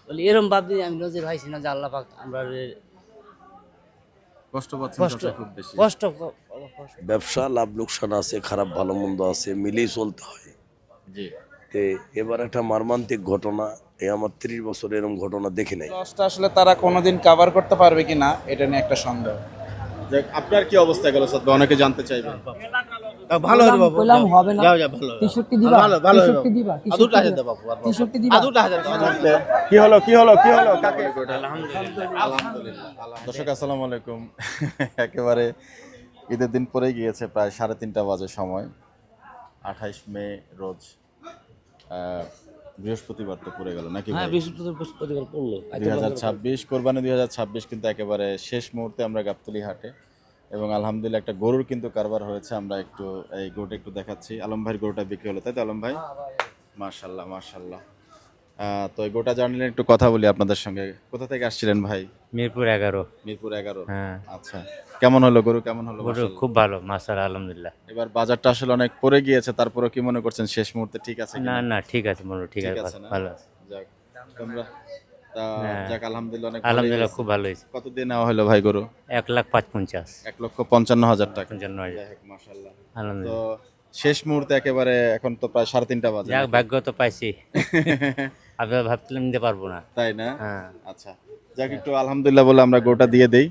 বলি এরকম ভাবি আমি নজর পাইছি না যে আল্লাহ পাক আমরা কষ্ট পাচ্ছেন কষ্ট চাচা খুব বেশি? কষ্ট ব্যবসা লাভ লোকসান আছে, খারাপ ভালো মন্দ আছে, মিলেই চলতে হয়। জি। তে এবার একটা মর্মান্তিক ঘটনা, এই আমার 30 বছর এরকম ঘটনা দেখি নাই। লসটা আসলে তারা কোনোদিন কভার করতে পারবে কিনা এটা নিয়ে একটা সন্দেহ। যাক, আপনার কি অবস্থা গেল সদ্য অনেকে জানতে চাইবেন। ভালো হবে বাবু, কইলাম হবে না। যাও যাও, ভালো 63 দিবা, ভালো ভালো 63 দিবা, আদুটা হাজার দাও বাবু, 63 দিবা। আদুটা হাজার কি হলো কাকে? আলহামদুলিল্লাহ। দর্শক আসসালামু আলাইকুম। একেবারে ঈদের দিন পরেই গিয়েছে, প্রায় 3:30 বাজে সময়। 28 মে রোজ বৃহস্পতিবার তো পড়ে গেল নাকি হ্যাঁ ভাই? বৃহস্পতিবার পড়লো 2026 কোরবানি 2026 কিন্তু একেবারে শেষ মুহূর্তে আমরা গাবতলী হাটে, এবং আলহামদুলিল্লাহ একটা গরুর কিন্তু কারবার হয়েছে। আমরা একটু এই গরুটা একটু দেখাচ্ছি। আলম ভাইয়ের গরুটা বিক্রি হলো, তাই তো আলম ভাই? মাশাল্লাহ মাশাল্লাহ। তো এই গোটা জার্নির একটু কথা বলি আপনাদের সঙ্গে। কোথা থেকে আসছিলেন ভাই? মিরপুর 11। মিরপুর 11। হ্যাঁ, আচ্ছা, কেমন হলো গরু, কেমন হলো? গরু মাশাআল্লাহ। খুব ভালো, মাশাআল্লাহ, আলহামদুলিল্লাহ। এবার বাজারটা আসলে অনেক পড়ে গিয়েছে, তারপরে কি মনে করছেন শেষ মুহূর্তে ঠিক আছে না কিনা? না, ঠিক আছে, মনে ঠিক আছে, না? ভালো আছে। যাক, তোমরা হ্যাঁ। যাক আলহামদুলিল্লাহ, অনেক ভালোই আলহামদুলিল্লাহ, হয়েছে। খুব ভালো হয়েছে। কত দিয়ে নেওয়া হলো ভাই গরু? 1,55,000। 1,55,000 টাকা। 55,000। যাই হোক, মাশাআল্লাহ। তো আলহামদুলিল্লাহ, শেষ মুহূর্তে একেবারে এখন তো প্রায় 3:30 বাজে। যাক ভাগ্য তো পাইছি। আমি ভাবছিলাম নিতে পারবো না। তাই না? হ্যাঁ। আচ্ছা, যাক একটু আলহামদুলিল্লাহ বলে আমরা গোটা দিয়ে দেই।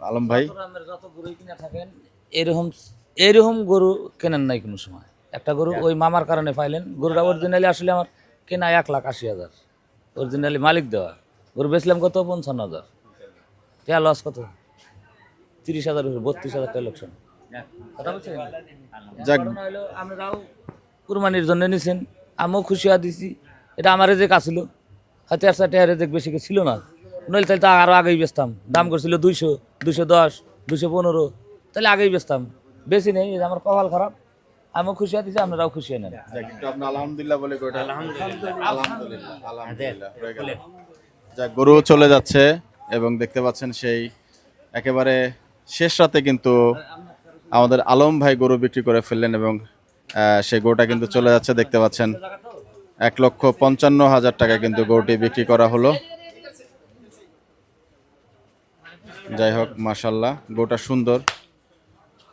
আলম ভাই, যত গরু কিনে থাকেন এরকম এরকম গরু কেনেন নাই কোনো সময়। একটা গরু ওই মামার কারণে পাইলেন। গরুটা অরিজিনালি আসলে আমার কেনা 1,80,000, অরিজিনালি মালিক দেওয়া। গরু বেচলাম কত? 55,000 টাকা। লস কত? 30,000, 32,000 টাকা লোকসান। কথা বলছেন? যাক ঘটনা হলো আমরাও কুরবানির জন্য নিছেন, আমিও খুশি হয়ে দিছি। এটা আমার রেজেক আসিল, হয়তো 1,000 রেজেক বেশি কিছু ছিল না। নইলে তাহলে তো আরও আগেই বেচতাম। দাম করছিল 200, 210, 215, তাহলে আগেই বেচতাম। বেশি নেই, এই যে আমার কপাল খারাপ। আমিও খুশি হয়ে দিছি, আপনারাও খুশি হয়ে নেন। যাক একটু আপনি আলহামদুলিল্লাহ বলে গোটা। আলহামদুলিল্লাহ আলহামদুলিল্লাহ হয়ে গেল। যাক, গরু চলে যাচ্ছে এবং দেখতে পাচ্ছেন সেই একেবারে শেষ রাতে কিন্তু আমাদের আলম ভাই গরু বিক্রি করে ফেললেন, এবং সেই গরুটা কিন্তু চলে যাচ্ছে। দেখতে পাচ্ছেন 1,55,000 টাকা কিন্তু গরুটি বিক্রি করা হলো। যাই হোক, মাশাল্লাহ, গরুটা সুন্দর।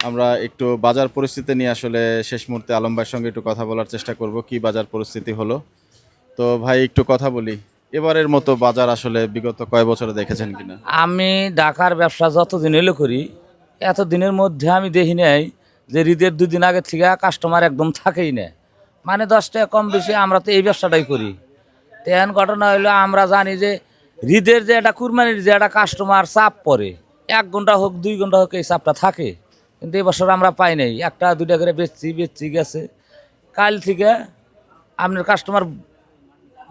আমরা একটু বাজার পরিস্থিতি নিয়ে আসলে শেষ মুহূর্তে আলম ভাইয়ের সঙ্গে একটু কথা বলার চেষ্টা করব, কি বাজার পরিস্থিতি হলো। তো ভাই একটু কথা বলি, এবারের মতো বাজার আসলে বিগত কয় বছরে দেখেছেন কিনা? আমি ঢাকার ব্যবসা যতদিন হইলে করি, এত দিনের মধ্যে আমি দেখি নাই যে ঈদের 2 দিন আগে থেকে কাস্টমার একদম থাকেই না। মানে 10 টাকা কম বেশি, আমরা তো এই ব্যবসাটাই করি। তেমন ঘটনা হইলো, আমরা জানি যে ঈদের যে একটা কুরবানির যে একটা কাস্টমার চাপ পড়ে, 1 ঘন্টা হোক 2 ঘন্টা হোক এই চাপটা থাকে। কিন্তু এই বছর আমরা পাই নাই। 1-2টা করে বেচছি গেছে। কাল থেকে আপনার কাস্টমার,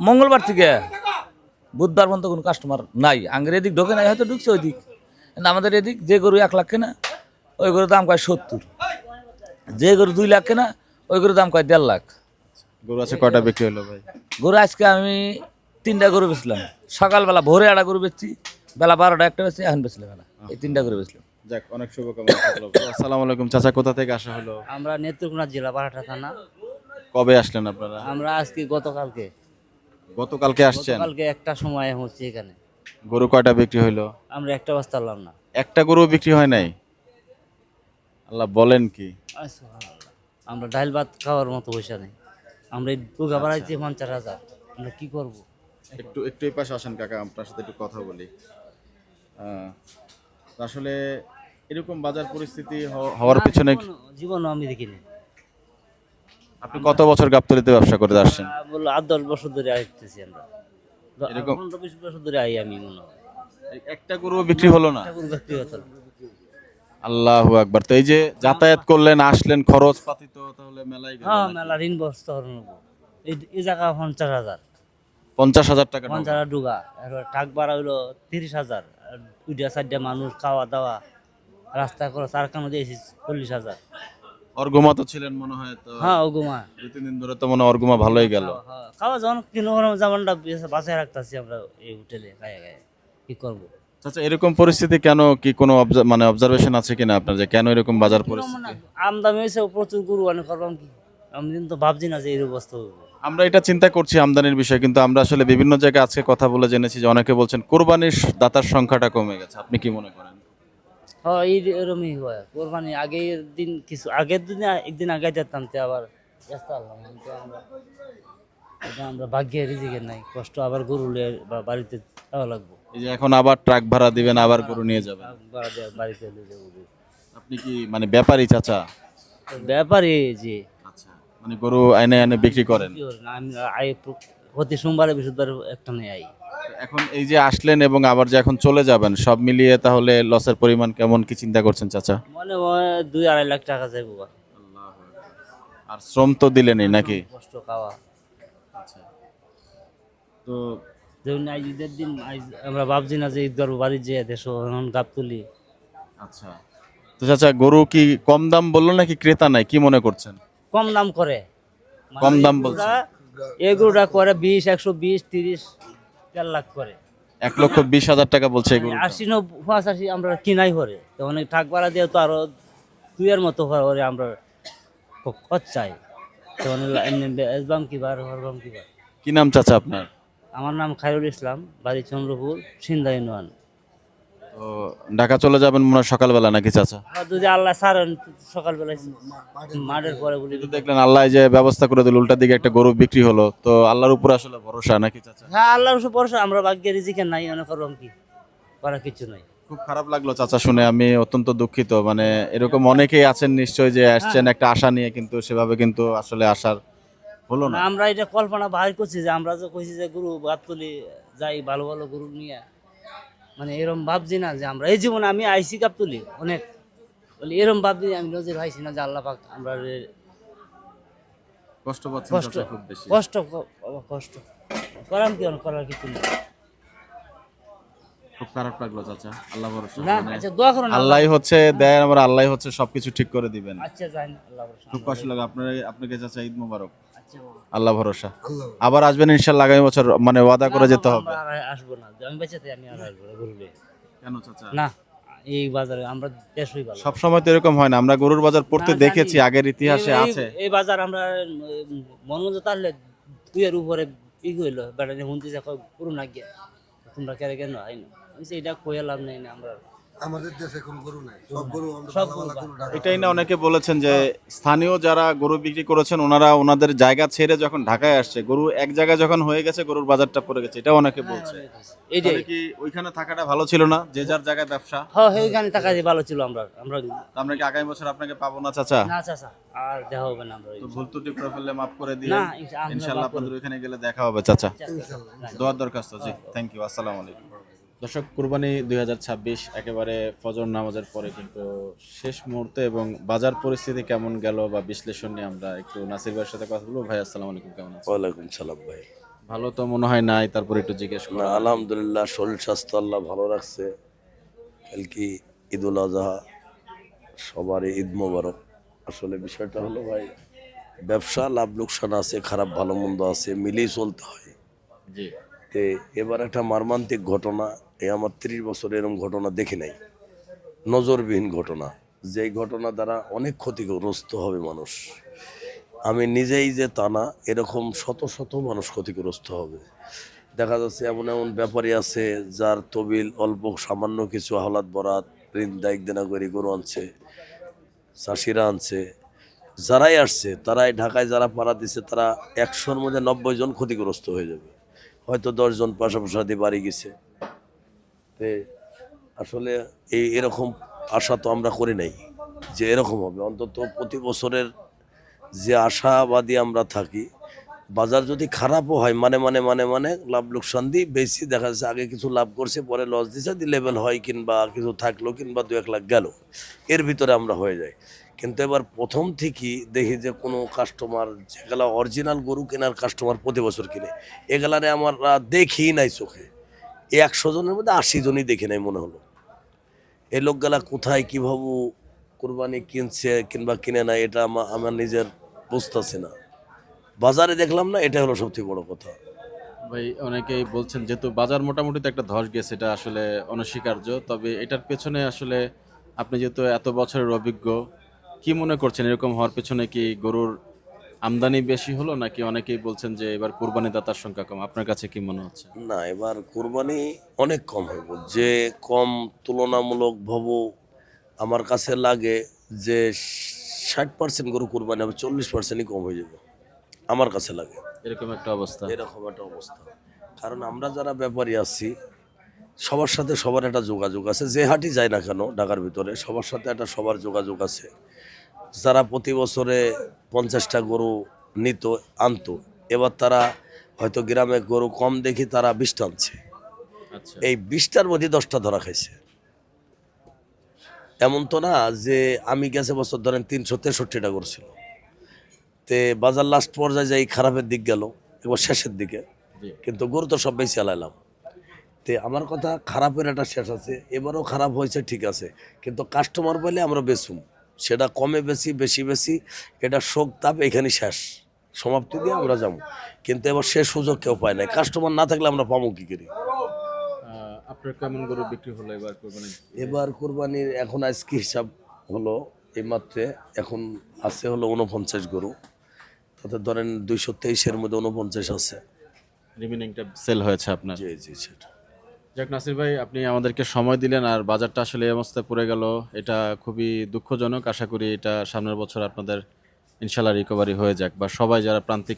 মঙ্গলবার থেকে বুধবার পর্যন্ত কোনো কাস্টমার নাই। আঙ্গের এদিক ঢোকে নাই, হয়তো ঢুকছে ওইদিক। কিন্তু আমাদের এদিক যে গরু 1 লাখ কেনা, ওই গরুর দাম কয় 70। যে গরু 2 লাখ কেনা, ওই গরুর দাম কয় 1.5 লাখ। গরু আছে কয়টা বিক্রি হলো ভাই? গরু আজকে আমি 3টা গরু বেচলাম। সকালবেলা ভোরে একটা গরু বেচছি, বেলা 12টা একটা বেচছি, এখন বেচলাম বেলা এই 3টা গরু বেচলাম। যাক, অনেক শুভকামনা থাকলো। আসসালামু আলাইকুম চাচা, কোথা থেকে আসা হলো? আমরা নেত্রকোনা জেলা, বারাটা থানা। কবে আসলেন আপনারা? আমরা আজকে গতকালকে গতকালকে আসছেন? একটা সময় হচ্ছে এখানে। গরু কয়টা বিক্রি হইলো? আমরা একটা বস্তা আনলাম না। একটা গরু বিক্রি হয় নাই? আল্লাহ, বলেন কি? আমরা ডাল ভাত খাওয়ার মতো পয়সা নেই। আমরা এই টুকা বাড়াইছি 50,000, আমরা কি করব? একটু একটু এই পাশে আসেন কাকা, আপনার সাথে একটু কথা বলি। আসলে এরকম বাজার পরিস্থিতি হওয়ার পিছনে জীবনও আমি দেখিনি। আপনি কত বছর গাবতলীতে ব্যবসা করে আসছেন? বললো 8-10 বছর ধরে আসতেছি আমরা। এরকম 15-20 বছর ধরে আই আমি মনে হয়। একটা গরু বিক্রি হলো না? ঠাকুর ব্যক্তিগত না। আল্লাহু আকবার। তো এই যে যাতায়াত করলেন, আসলেন, খরচ পাতি তো তাহলে মেলাই গেল। হ্যাঁ, মেলা ঋণ বস্তা হরণবো। এই জায়গা 50,000, 50,000 টাকা। 50,000 ডুগা। এবার টাক ভাড়া হইলো 30,000। আর 2টা-4টা মানুষ খাওয়া দাওয়া, রাস্তা খরচ আর কামে দিয়েছি 40,000। অর্গুমা তো ছিলেন মনে হয়, তো হ্যাঁ, ওগুমা। 2-3 দিন ধরে তো মনে হয় অর্গুমা ভালোই গেল। খাওয়া যখন কিনো যেমনটা বাঁচায় রাখতেছি আমরা এই হোটেলে খায় খায়। কি করবো? আচ্ছা, এরকম পরিস্থিতি কেন, কি কোনো মানে অবজারভেশন আছে কিনা আপনার, যে কেন এরকম বাজার পরিস্থিতি? আমদামি হয়েছে প্রচুর গরু, অনেক করলাম কি আমি কিন্তু ভাবছি না যে এই অবস্থা হইব। আমরা এটা চিন্তা করছি আমদানির বিষয়, কিন্তু আমরা আসলে বিভিন্ন জায়গায় আজকে কথা বলে জেনেছি যে অনেকে বলছেন কোরবানির দাতার সংখ্যাটা কমে গেছে। আপনি কি মনে করেন? হ্যাঁ এরমই হয় কোরবানি আগের দিন কিছু আগের দিনে একদিন আগে যেতাম তো আবার ব্যস্ত হলাম কিন্তু আমরা ভাগ্যে রিজিকের নাই কষ্ট আবার গরু লিয়ে বা বাড়িতে যাওয়া লাগবো এই যে এখন আবার ট্রাক ভাড়া দিবেন, আবার গরু নিয়ে যাবেন। বাড়িতে নিয়ে যাবো আপনি কি মানে ব্যাপারী চাচা? ব্যাপারে যে আচ্ছা, মানে গরু আইনে আইনে বিক্রি করেন। কি করেন, আমি প্রতি সোমবারে বৃহস্পতিবার একটা নিয়ে আই এখন এই যে আসলেন এবং আবার যে এখন চলে যাবেন, সব মিলিয়ে তাহলে লসের পরিমাণ কেমন কি চিন্তা করছেন চাচা? মনে হয় 2-2.5 লাখ টাকা যাইবো বা। আর শ্রম তো দিলেনই নাকি? কষ্ট খাওয়া তো যেমন আজ ঈদের দিন আমরা ভাবছি না যে ঈদগার বাড়ি যে দেশ গাপ তুলি আচ্ছা, তো চাচা গরু কি কম দাম বললো নাকি ক্রেতা নাই, কি মনে করছেন? কম দাম করে কম দাম বলছে। এগুলোটা করে 20, 120, 30, 4 লাখ করে 1,20,000 টাকা বলছে এগুলো। 80-85 আমরা কিনাই করে তো অনেক ঠাক ভাড়া দিয়ে তো আরো 2 এর মতো করে আমরা খরচাই তো এসবাম কিবার হরবাম কিবার। কি নাম চাচা আপনার? আমার নাম খায়রুল ইসলাম, বাড়ি চন্দ্রপুর, সিন্দা ইউনিয়ন। তো ঢাকা চলে যাবেন মনে হয় সকালবেলা নাকি চাচা? আর যদি আল্লাহ ছাড়েন সকালবেলায় মাঠের পরে বলি কিন্তু দেখলেন আল্লাহ যে ব্যবস্থা করে দিল, উল্টা দিকে একটা গরু বিক্রি হলো, তো আল্লাহর উপর আসলে ভরসা নাকি চাচা? হ্যাঁ আল্লাহর উপর ভরসা, আমরা ভাগ্যে রিজিকের নাই অনেক করলাম কি করার কিছু নাই। খুব খারাপ লাগলো চাচা শুনে, আমি অত্যন্ত দুঃখিত। মানে এরকম অনেকেই আছেন নিশ্চয় যে আসছেন একটা আশা নিয়ে, কিন্তু সেভাবে কিন্তু আসলে আসার হলো না। আমরা এটা কল্পনা বাহির করছি যে আমরা যে কইছি যে গরু গাবতলি যাই ভালো ভালো গরু নিয়ে, মানে এরকম ভাবছি না যে আমরা এই জীবনে আমি আইসি গাবতলি অনেক বলি এরকম ভাবছি আমি নজর ভাইছি না যে আল্লাহ পাক আমরা কষ্ট পাচ্ছেন কষ্ট চাচা খুব বেশি। কষ্ট কষ্ট করাম কি করার কিছু নেই। খুব খারাপ লাগলো চাচা, আল্লাহ ভরসা। না মানে আচ্ছা দোয়া করুন আল্লাহই হচ্ছে দেয়, আমরা আল্লাহই হচ্ছে সবকিছু ঠিক করে দিবেন। আচ্ছা যাই না আল্লাহ ভরসা। খুব কষ্ট লাগে আপনার, আপনাকে চাচা ঈদ মোবারক। আচ্ছা বাবা। আল্লাহ ভরসা। আবার আসবেন ইনশাআল্লাহ আগামী বছর, মানে ওয়াদা করে যেতে হবে। আমরা আর আসবো না, আমি বেঁচে থাকি আমি আর আসবো না গরু নিয়ে। কেন চাচা? না এই বাজারে আমরা দেশই ভালো সব সময় তো এরকম হয় না, আমরা গরুর বাজার পড়তে না, জানি। দেখেছি, আগের ইতিহাসে আছে। এই বাজার আমরা মনমতো তাহলে 2 এর উপরে ই হইলো বেটা হুনতে যা পুরো না গিয়া তোমরা কেন কেন হয় না এটা কইয়া লাভ নেই না। আমরা আমাদের দেশে কোনো গরু নাই, সব গরু আমরা সব ভালো ভালো গরু ঢাকা। এটাই না অনেকে বলেছেন যে স্থানীয় যারা গরু বিক্রি করেছেন ওনারা ওনাদের জায়গা ছেড়ে যখন ঢাকায় আসছে, গরু এক জায়গায় যখন হয়ে গেছে গরুর বাজারটা পড়ে গেছে, এটা অনেকে বলছে। এইটাই তাহলে কি ওইখানে থাকাটা ভালো ছিল না, যে যার জায়গায় ব্যবসা? হ্যাঁ ওইখানে টাকা দিয়ে ভালো ছিল আমরা আমরা তো আমরা কি আগামী বছর আপনাকে পাবো না চাচা? না চাচা আর দেখা হবে না আমরা তো ভুল ত্রুটি করে ফেললে মাফ করে দিয়ে না, ইনশাআল্লাহ আপনাদের ওইখানে গেলে দেখা হবে চাচা। ইনশাআল্লাহ। দোয়ার দরখাস্ত। জি, থ্যাংক ইউ, আসসালামু আলাইকুম। দর্শক, কুরবানি 2026 একেবারে ফজর নামাজের পরে কিন্তু শেষ মুহূর্তে, এবং বাজার পরিস্থিতি কেমন গেল বা বিশ্লেষণ নিয়ে আমরা একটু নাসির ভাইয়ের সাথে কথা বলবো। ভাই আসসালামু আলাইকুম, কেমন আছেন? ওয়ালাইকুম সালাম ভাই। ভালো তো মনে হয় নাই, তারপর একটু জিজ্ঞেস না করা। আলহামদুলিল্লাহ, শরীর স্বাস্থ্য আল্লাহ ভালো রাখছে। কালকে ঈদুল আজহা, সবারই ঈদ মোবারক। আসলে বিষয়টা হলো ভাই, ব্যবসা লাভ লোকসান আছে, খারাপ ভালো মন্দ আছে, মিলেই চলতে হয়। জি, তে এবার একটা মর্মান্তিক ঘটনা, এই আমার 30 বছর এরকম ঘটনা দেখি নাই, নজরবিহীন ঘটনা, যেই ঘটনা দ্বারা অনেক ক্ষতিগ্রস্ত হবে মানুষ। আমি নিজেই যে তা না, এরকম শত শত মানুষ ক্ষতিগ্রস্ত হবে। দেখা যাচ্ছে এমন এমন ব্যাপারী আছে যার তবিল অল্প সামান্য কিছু হাওলাত বরাত ঋণ দায়িক দেনা করে গরু আনছে, চাষিরা আনছে, যারাই আসছে তারাই ঢাকায় যারা পাড়া দিচ্ছে তারা 100-র মধ্যে 90 জন ক্ষতিগ্রস্ত হয়ে যাবে, হয়তো 10 জন পাশাপাশি বাড়ি গেছে। তে আসলে এরকম আশা তো আমরা করি নাই যে এরকম হবে। অন্তত প্রতি বছরের যে আশাবাদী আমরা থাকি, বাজার যদি খারাপও হয় মানে মানে মানে মানে লাভ লোকসান দিই বেশি, দেখা যাচ্ছে আগে কিছু লাভ করছে পরে লস দিছে, দি লেভেল হয় কিংবা কিছু থাকলো কিংবা 2-1 লাখ গেল, এর ভিতরে আমরা হয়ে যাই। কিন্তু এবার প্রথম থেকেই দেখি যে কোনো কাস্টমার যেগুলা অরিজিনাল গরু কেনার কাস্টমার প্রতি বছর কিনে, এগুলারে আমরা দেখি নাই চোখে। এই 100 জনের মধ্যে 80 জনই দেখি নাই মনে হলো। এই লোকগুলা কোথায় কীভাবে কোরবানি কিনছে কিংবা কিনে না, এটা আমার নিজের বুঝতেছি না। বাজারে দেখলাম না, এটা হলো সবথেকে বড় কথা। ভাই অনেকেই বলছেন যেহেতু বাজার মোটামুটি তো একটা ধস গেছে, এটা আসলে অনস্বীকার্য। তবে এটার পেছনে আসলে আপনি যেহেতু এত বছরের অভিজ্ঞ, কি মনে করছেন এরকম হওয়ার পেছনে কি গরুর আমদানি বেশি হলো নাকি অনেকেই বলছেন যে এবার কুরবানি দাতার সংখ্যা কম, আপনার কাছে কি মনে হচ্ছে? না, এবার কোরবানি অনেক কম হইব, যে কম তুলনামূলক ভাব আমার কাছে লাগে যে 60% গরু কোরবানি হবে, 40%ই কম হয়ে যাবে আমার কাছে লাগে। এরকম একটা অবস্থা। এরকম একটা অবস্থা, কারণ আমরা যারা ব্যাপারী আছি সবার সাথে সবার একটা যোগাযোগ আছে, যে হাটই যায় না কেন ঢাকার ভিতরে সবার সাথে একটা সবার যোগাযোগ আছে। যারা প্রতি বছরে 50টা গরু নিত আনতো, এবার তারা হয়তো গ্রামে গরু কম দেখি তারা 20টা আনছে, আচ্ছা, এই 20টার মধ্যে 10টা ধরা খাইছে। এমন তো না যে আমি গেছে বছর ধরেন 363টা করছিল, তে বাজার লাস্ট পর্যায়ে যাই খারাপের দিক গেল, এবার শেষের দিকে, জি। কিন্তু গরু তো সব বেশি চালাইলাম। তে আমার কথা খারাপের একটা শেষ আছে, এবারও খারাপ হয়েছে ঠিক আছে, কিন্তু কাস্টমার পেলে আমরা বেচুম, সেটা কমে বেশি বেশি বেশি, এটা শোক তাপ এখানে শেষ, সমাপ্তি দিয়ে আমরা যাবো। কিন্তু এবার সে সুযোগ কেউ পায় না, কাস্টমার না থাকলে আমরা পাবো কি করি। আপনার কেমন গরু বিক্রি হলো এবার কুরবানি? এবার কোরবানির এখন আজকে হিসাব হলো এই মাত্রে, এখন আছে হলো 49 গরু, তাতে ধরেন 223-এর মধ্যে 49 আছে। রিমেনিংটা সেল হয়েছে আপনার? জি জি সেটা। যাক নাসির ভাই, আপনি আমাদেরকে সময় দিলেন, আর বাজারটা আসলে এই অবস্থায় পড়ে গেল, এটা খুবই দুঃখজনক। আশা করি এটা সামনের বছর আপনাদের ইনশাল্লাহ রিকভারি হয়ে যাক, বা সবাই যারা প্রান্তিক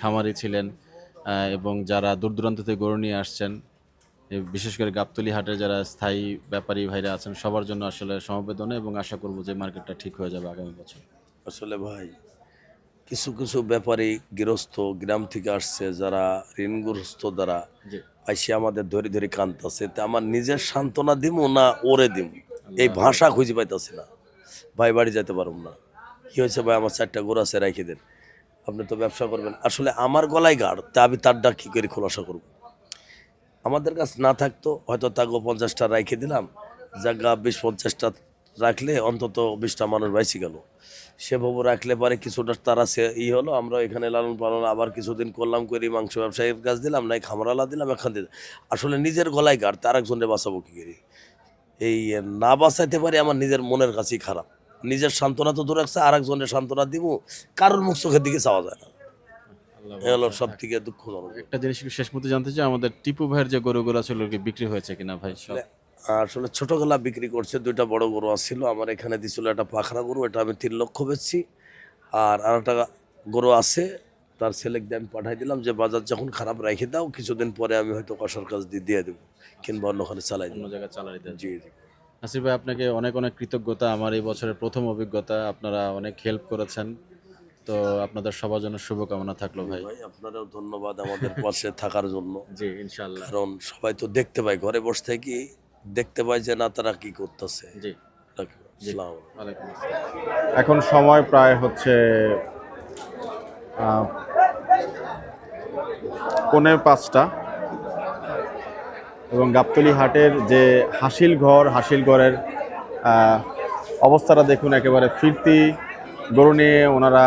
খামারি ছিলেন এবং যারা দূর দূরান্ত থেকে গরু নিয়ে আসছেন, বিশেষ করে গাবতলী হাটের যারা স্থায়ী ব্যাপারী ভাইরা আছেন, সবার জন্য আসলে সমবেদনা, এবং আশা করব যে মার্কেটটা ঠিক হয়ে যাবে আগামী বছর। আসলে ভাই কিছু কিছু ব্যাপারী গৃহস্থ গ্রাম থেকে আসছে, যারা ঋণগ্রস্ত, দ্বারা জি। আইসে আমাদের ধরে ধরে কাঁদতেছে, তে আমার নিজের সান্ত্বনা দিমু না ওরে দিমু এই ভাষা খুঁজে পাইতাছি না। ভাই বাড়ি যেতে পারুম না, কি হয়েছে ভাই আমার 4টা গরু আছে রাখি দেন, আপনি তো ব্যবসা করবেন। আসলে আমার গলায় গাড়, তা আমি তার ডাক কী করে খোলাসা করব? আমাদের কাছে না থাকতো হয়তো তাকে 50টা রাখে দিলাম, জায়গা 20-50টা রাখলে অন্তত 20টা মানুষ বাইসে গেল, সেভাবে রাখলে পরে কিছুটা তারা সে হলো, আমরা এখানে লালন পালন আবার কিছুদিন করলাম, করি মাংস ব্যবসায়ীর কাজ দিলাম, নাই খামারালা দিলাম, এখান দিয়ে আসলে নিজের গলায় গাড়, তার একজনের বাঁচাবো কী করি? এই না বাঁচাইতে পারি আমার নিজের মনের কাছেই খারাপ। নিজের সান্ত্বনা তো দূর রাখছে, আর একজনের সান্ত্বনা দিব, কারোর মুখ চোখের দিকে চাওয়া যায় না, এ হলো সব থেকে দুঃখজনক। একটা জিনিস একটু শেষ মতো জানতে চাই, আমাদের টিপু ভাইয়ের যে গরুগুলো ছিল কি বিক্রি হয়েছে কিনা ভাই? সব আসলে ছোটবেলা বিক্রি করছে, 2টা বড় গরু আসছিল আমার এখানে, দিছিল একটা পাখরা গরু, এটা আমি 3 লক্ষ বেচছি, আর একটা গরু আছে তার ছেলেকে দিয়ে আমি পাঠাই দিলাম যে বাজার যখন খারাপ রেখে দাও, কিছুদিন পরে আমি হয়তো কষার কাজ দিয়ে দেবো, কিংবা অন্যখানে চালাই অন্য দেবো। জায়গায় চালাই দেন। জি জি। নাসির ভাই, আপনাকে অনেক অনেক কৃতজ্ঞতা, আমার এই বছরের প্রথম অভিজ্ঞতা, আপনারা অনেক হেল্প করেছেন, তো আপনাদের সবার জন্য শুভকামনা থাকলো ভাই। ভাই আপনারাও ধন্যবাদ আমাদের পাশে থাকার জন্য, জি ইনশাল্লাহ। কারণ সবাই তো দেখতে পায়, ঘরে বসে থেকে দেখতে পায় যে না তারা কি করতেছে। জি, আসসালামু আলাইকুম। ওয়ালাইকুম আসসালাম। এখন সময় প্রায় হচ্ছে 4:45, এবং গাবতলী হাটের যে হাসিলঘরের অবস্থাটা দেখুন, একেবারে ফিরতি গরু নিয়ে ওনারা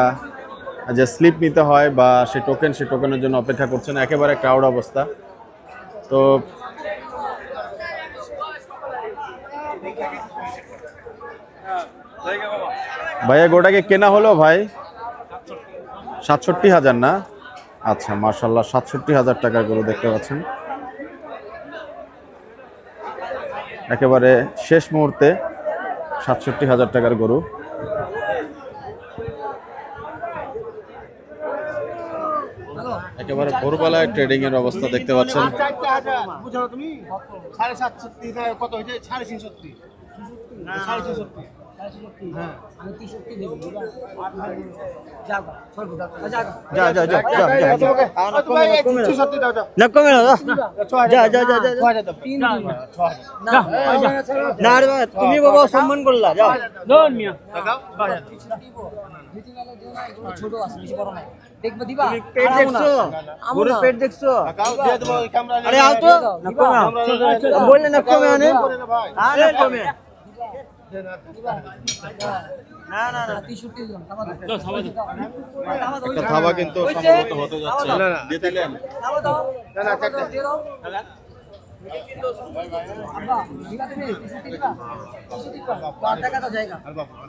যে স্লিপ নিতে হয় বা সেই টোকেনের জন্য অপেক্ষা করছেন, একেবারে ক্রাউড অবস্থা। তো ভাইয়া গোটাকে কেনা হলো ভাই 67,000 না? আচ্ছা, মাশাআল্লাহ 67,000 টাকার গরু দেখতে পাচ্ছেন, একেবারে শেষ মুহূর্তে 67,000 টাকার গরু। একেবারে ভোরবেলায় ট্রেডিং এর অবস্থা দেখতে পাচ্ছেন। বুঝো তুমি 750 কত হয়েছে? 350 তুমি বাবা সম্মান করলা, যাও দেখবো দিবা, পেট দেখছো, গরুর পেট দেখছো, আরে আও তো বললে না কমে আনে, আরে কমে না না না 63 দিলাম, একটা থাবা কিন্তু সম্ভবত হতে যাচ্ছে। দিয়ে দিলেন? না না দিয়ে দাও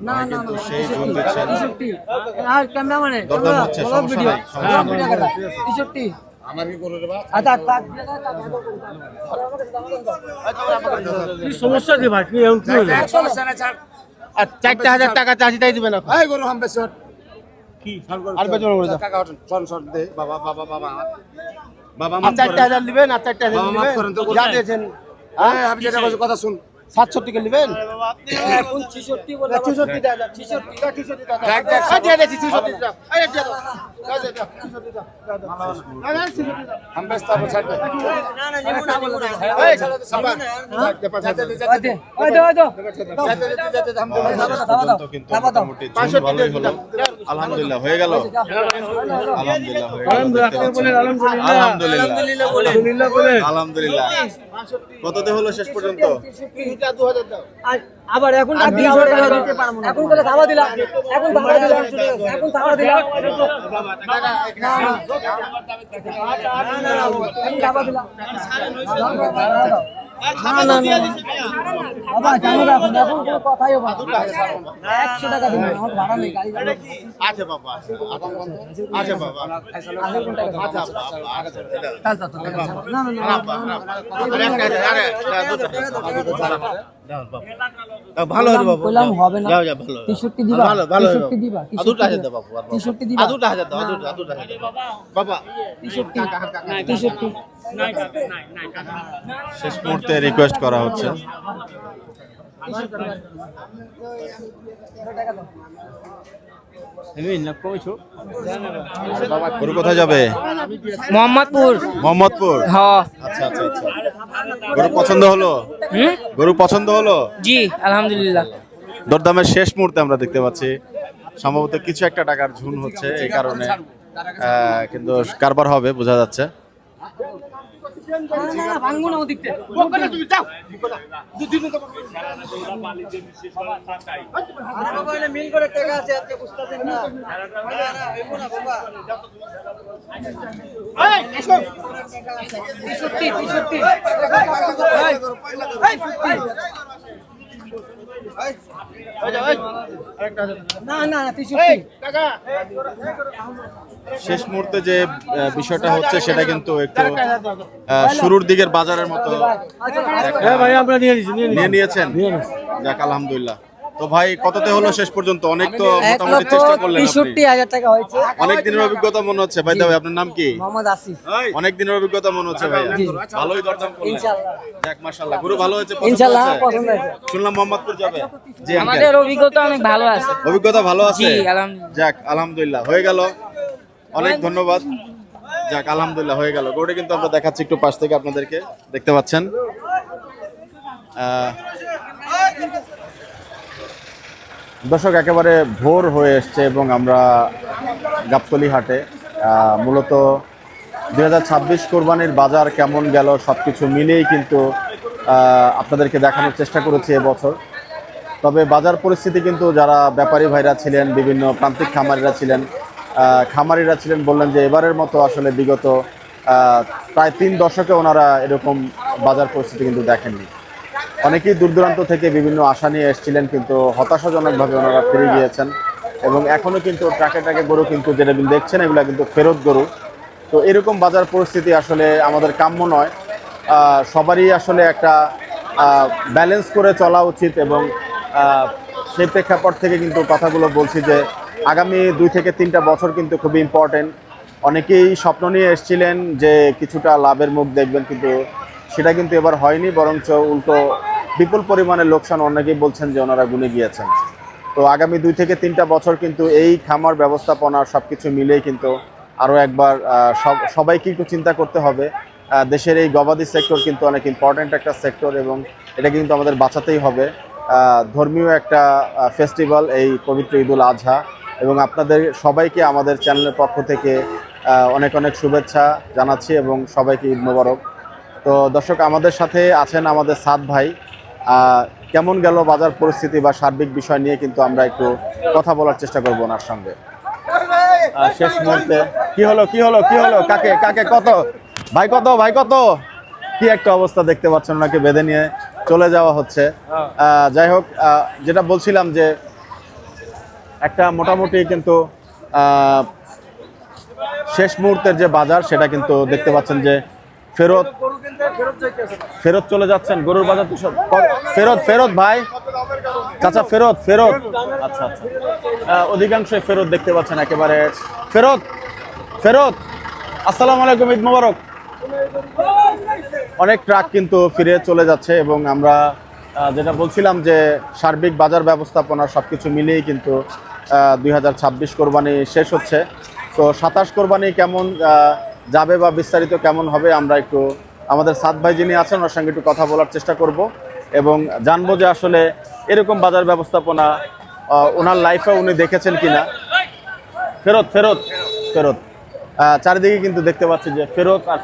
ভাই কিন্তু সেই জোর দিচ্ছেন। দরদাম হচ্ছে, সমস্যা নাই, সমস্যা নাই। সমস্যা কি ভাই? আর 4,000 টাকা চাষি তাই দিবেন আপনি। কি? আর বেচবেন না বলে দাও। আর 4,000 দিবেন, আর 4,000 দিবেন। যা দিয়েছেন। আপনি যেটা বলছেন কথা শুন। 67 কে নেবেন? এখন 66 বলে 66 দাও, 66 দাও। দিয়ে দিয়েছি 66 দাও। এই দিয়ে দাও। দাও, 66 দাও। না, 66 দাও। हम बेचता हूं छाड़ दे। ना ना निमो ना बोल रहा है। ए साबा। दे पास दे दे। ओए दो दो। जाते हम পর্যন্ত কিন্তু মোটামুটি জুন ভালোই হলো। আলহামদুলিল্লাহ হয়ে গেল। আলহামদুলিল্লাহ হয়ে গেল। আলহামদুলিল্লাহ। আলহামদুলিল্লাহ। কততে হলো শেষ পর্যন্ত? আবার এখন আর দিতে পারবো না। এখন করে খাওয়া দিলাম, এখন খাওয়া দিলাম, এখন খাওয়া দিলাম। বাবা জানো না এখন কোনো কথাই হবে না। 100 টাকা দিন আমার ভাড়া নেই গাড়ি ভাড়া। আছে বাবা, আছে বাবা। না না ভালো হবে বাবা। বললাম হবে না। যাও যাও ভালো। 63 দিবা, ভালো ভালো 63 দিবা, আদুটা আছে বাবা। 63 দিবা, আদুটা আছে দাও, আদুটা আছে বাবা। 63 শেষ মুহূর্তে রিকোয়েস্ট করা হচ্ছে। গরু কোথায় যাবে? মোহাম্মদপুর। মোহাম্মদপুর। হ্যাঁ আচ্ছা আচ্ছা আচ্ছা। গরু পছন্দ হলো? গরু পছন্দ হলো? জি আলহামদুলিল্লাহ। দরদামের শেষ মুহূর্তে আমরা দেখতে পাচ্ছি সম্ভবত কিছু একটা টাকার ঝুন হচ্ছে, এই কারণে কিন্তু কারবার হবে বোঝা যাচ্ছে। ভাঙবো না ওদিকতে। তুমি যাও। মিল করে টাকা আছে আজকে বুঝতেছেন না। এই এসো। 63 না না 63 টাকা। শেষ মুহূর্তে যে বিষয়টা হচ্ছে সেটা কিন্তু একটু শুরুর দিকের বাজারের মতো ভাই আমরা নিয়ে নিয়েছি। নিয়ে নিয়েছেন। যাক আলহামদুলিল্লাহ। তো ভাই কততে হলো শেষ পর্যন্ত? অনেক তো মোটামুটি চেষ্টা করলেন আপনি। 63,000 টাকা হয়েছে। অনেক দিনের অভিজ্ঞতা মনে হচ্ছে ভাই। দাও আপনার নাম কি? মোহাম্মদ আসিফ। অনেক দিনের অভিজ্ঞতা মনে হচ্ছে ভাই। ভালোই দরদাম করলেন। ইনশাআল্লাহ। যাক মাশাআল্লাহ। গরু ভালো হয়েছে, পছন্দ ইনশাআল্লাহ হয়েছে? পছন্দ হয়েছে। শুনলাম মোহাম্মদপুর যাবে। জি আমাদের অভিজ্ঞতা অনেক ভালো আছে। অভিজ্ঞতা ভালো আছে? জি আলহামদুলিল্লাহ। যাক আলহামদুলিল্লাহ হয়ে গেল। অনেক ধন্যবাদ। যাক আলহামদুলিল্লাহ হয়ে গেল। গরুটা কিন্তু আমরা দেখাচ্ছি একটু পাশ থেকে আপনাদেরকে, দেখতে পাচ্ছেন। দর্শক একেবারে ভোর হয়ে এসছে এবং আমরা গাবতলী হাটে মূলত 2026 কোরবানির বাজার কেমন গেল সব কিছু মিলিয়েই কিন্তু আপনাদেরকে দেখানোর চেষ্টা করেছি এবছর। তবে বাজার পরিস্থিতি কিন্তু যারা ব্যাপারী ভাইরা ছিলেন, বিভিন্ন প্রান্তিক খামারিরা ছিলেন বললেন যে এবারের মতো আসলে বিগত প্রায় 3 দশকে ওনারা এরকম বাজার পরিস্থিতি কিন্তু দেখেননি। অনেকেই দূর দূরান্ত থেকে বিভিন্ন আশা নিয়ে এসেছিলেন, কিন্তু হতাশাজনকভাবে ওনারা ফিরে গিয়েছেন এবং এখনও কিন্তু ট্রাকে গরু কিন্তু যেটা দেখছেন এগুলো কিন্তু ফেরত গরু। তো এরকম বাজার পরিস্থিতি আসলে আমাদের কাম্য নয়। সবারই আসলে একটা ব্যালেন্স করে চলা উচিত এবং সেই প্রেক্ষাপট থেকে কিন্তু কথাগুলো বলছি যে আগামী 2 থেকে 3টা বছর কিন্তু খুবই ইম্পর্টেন্ট। অনেকেই স্বপ্ন নিয়ে এসেছিলেন যে কিছুটা লাভের মুখ দেখবেন, কিন্তু সেটা কিন্তু এবার হয়নি, বরঞ্চ উল্টো বিপুল পরিমাণে লোকসান অনেকেই বলছেন যে ওনারা গুনে গিয়েছেন। তো আগামী 2 থেকে 3টা বছর কিন্তু এই খামার ব্যবস্থাপনা সব কিছু মিলেই কিন্তু আরও একবার সবাইকে একটু চিন্তা করতে হবে। দেশের এই গবাদি সেক্টর কিন্তু অনেক ইম্পর্ট্যান্ট একটা সেক্টর এবং এটা কিন্তু আমাদের বাঁচাতেই হবে। ধর্মীয় একটা ফেস্টিভ্যাল এই পবিত্র ঈদুল আজহা, এবং আপনাদের সবাইকে আমাদের চ্যানেলের পক্ষ থেকে অনেক অনেক শুভেচ্ছা জানাচ্ছি এবং সবাইকে ঈদ মোবারক। তো দর্শক আমাদের সাথে আছেন আমাদের সাদ ভাই। কেমন গেল বাজার পরিস্থিতি বা সার্বিক বিষয় নিয়ে কিন্তু আমরা একটু কথা বলার চেষ্টা করব ওনার সঙ্গে। শেষ মুহূর্তে কি হলো কাকে কত ভাই, কত কি একটা অবস্থা দেখতে পাচ্ছেন, ওনাকে বেঁধে নিয়ে চলে যাওয়া হচ্ছে। যাই হোক, যেটা বলছিলাম যে একটা মোটামুটি কিন্তু শেষ মুহূর্তের যে বাজার সেটা কিন্তু দেখতে পাচ্ছেন যে ফেরত চলে যাচ্ছেন। গরুর বাজার তো সব ফেরত ভাই, চাচা ফেরত। আচ্ছা আচ্ছা, অধিকাংশ ফেরত দেখতে পাচ্ছেন, একেবারে ফেরত। আসসালামু আলাইকুম, ঈদ মোবারক। অনেক ট্রাক কিন্তু ফিরে চলে যাচ্ছে এবং আমরা যেটা বলছিলাম যে সার্বিক বাজার ব্যবস্থাপনা সবকিছু মিলিয়েই কিন্তু 2026 কোরবানি শেষ হচ্ছে। তো 27 কোরবানি কেমন যাবে বা বিস্তারিত কেমন হবে আমরা একটু আমাদের সাদ ভাই যিনি আছেন ওনার সঙ্গে একটু কথা বলার চেষ্টা করব এবং জানবো যে আসলে এরকম বাজার ব্যবস্থাপনা ওনার লাইফে উনি দেখেছেন কিনা। ফেরত চারিদিকে কিন্তু দেখতে পাচ্ছি যে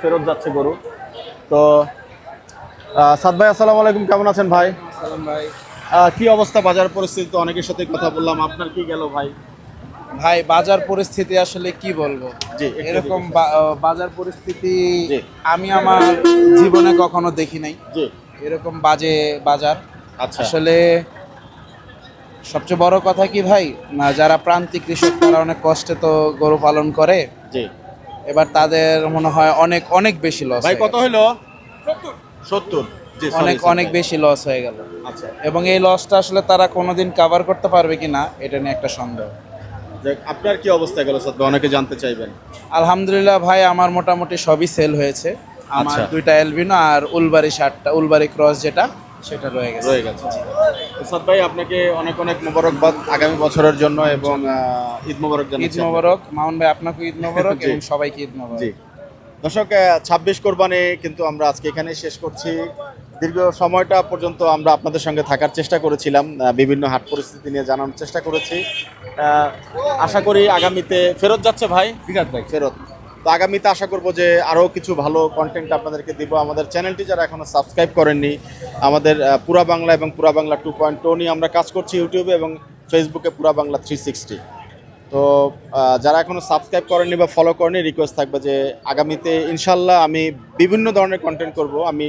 ফেরত যাচ্ছে গরু। তো সাদ ভাই আসসালামু আলাইকুম, কেমন আছেন ভাই? সালাম ভাই। কি অবস্থা বাজার পরিস্থিতি? তো অনেকের সাথে কথা বললাম, আপনার কি গেল ভাই? ভাই বাজার পরিস্থিতি আসলে কি বলবো, জি, একটু এরকম বাজার পরিস্থিতি জি। আমি আমার জীবনে কখনো দেখি নাই, জি, এরকম বাজে বাজার। আচ্ছা। আসলে সবচেয়ে বড় কথা কি ভাই, যারা প্রান্তিক কৃষক তারা অনেক কষ্টে তো গরু পালন করে, জি এবার তাদের মনে হয় অনেক অনেক বেশি লস। ভাই কত হইলো? 70। জি, অনেক বেশি লস হয়ে গেল। আচ্ছা, এবং এই লসটা আসলে তারা কোনোদিন কভার করতে পারবে কিনা এটা নিয়ে একটা সন্দেহ। আপনার কি অবস্থা গেল সাদ ভাই? অনেকে জানতে চাইবেন। আলহামদুলিল্লাহ ভাই, আমার মোটামুটি সবই সেল হয়েছে। আমার আচ্ছা। 2টা এলবিনো আর উলবাড়ি ক্রস যেটা সেটা রয়ে গেছে। তো সাদ ভাই আপনাকে অনেক মোবারকবাদ আগামী বছরের জন্য এবং ঈদ মোবারক ঈদ জানাচ্ছি। মোবারক মামুন ভাই, আপনাকে ঈদ মোবারক জি। এবং সবাইকে ঈদ মোবারক। জি দর্শক, 26 কোরবানি কিন্তু আমরা আজকে এখানে শেষ করছি। দীর্ঘ সময়টা পর্যন্ত আমরা আপনাদের সঙ্গে থাকার চেষ্টা করেছিলাম, বিভিন্ন হাট পরিস্থিতি নিয়ে জানানোর চেষ্টা করেছি। আশা করি আগামীতে ফেরত যাচ্ছে ভাই, ফেরত। তো আগামীতে আশা করব যে আরও কিছু ভালো কন্টেন্ট আপনাদেরকে দিব। আমাদের চ্যানেলটি যারা এখনও সাবস্ক্রাইব করেননি, আমাদের পুরা বাংলা এবং পুরা বাংলা 2.0 নিয়ে আমরা কাজ করছি ইউটিউবে এবং ফেসবুকে পুরা বাংলা 360। তো যারা এখনও সাবস্ক্রাইব করেননি বা ফলো করেনি, রিকোয়েস্ট থাকবে যে আগামীতে ইনশাল্লাহ আমি বিভিন্ন ধরনের কন্টেন্ট করব। আমি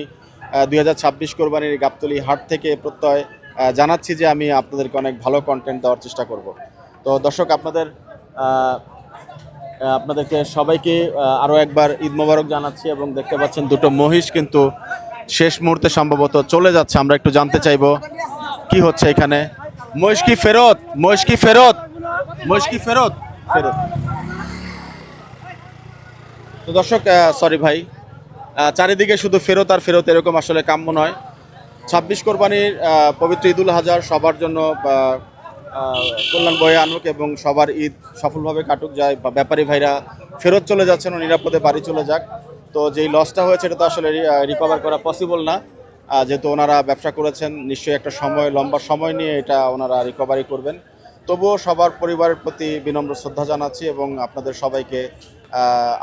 2026 কোরবানির গাবতলী হাট থেকে প্রত্যয় জানাচ্ছি যে আমি আপনাদেরকে অনেক ভালো কন্টেন্ট দেওয়ার চেষ্টা করব। তো দর্শক, আপনাদেরকে সবাইকে আরও একবার ঈদ মোবারক জানাচ্ছি এবং দেখতে পাচ্ছেন দুটো মহিষ কিন্তু শেষ মুহূর্তে সম্ভবত চলে যাচ্ছে। আমরা একটু জানতে চাইবো কি হচ্ছে এখানে। মহিষ কি ফেরত? তো দর্শক, সরি ভাই, চারিদিকে শুধু ফেরত আর ফেরত, এরকম আসলে কাম্য নয়। 26 কোরবানির পবিত্র ঈদুল আজহা সবার জন্য কল্যাণ বয়ে আনুক এবং সবার ঈদ সফলভাবে কাটুক। যায় বা ব্যাপারী ভাইরা ফেরত চলে যাচ্ছেন ও নিরাপদে বাড়ি চলে যাক। তো যেই লসটা হয়েছে এটা তো আসলে রিকভার করা পসিবল না, যেহেতু ওনারা ব্যবসা করেছেন, নিশ্চয়ই একটা লম্বা সময় নিয়ে এটা ওনারা রিকভারি করবেন। তবুও সবার পরিবারের প্রতি বিনম্র শ্রদ্ধা জানাচ্ছি এবং আপনাদের সবাইকে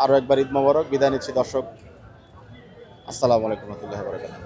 আরও একবার ঈদ মোবারক। বিদায় নিচ্ছি দর্শক। আসসালামু আলাইকুম ওয়া রাহমাতুল্লাহি ওয়া বারাকাতুহু।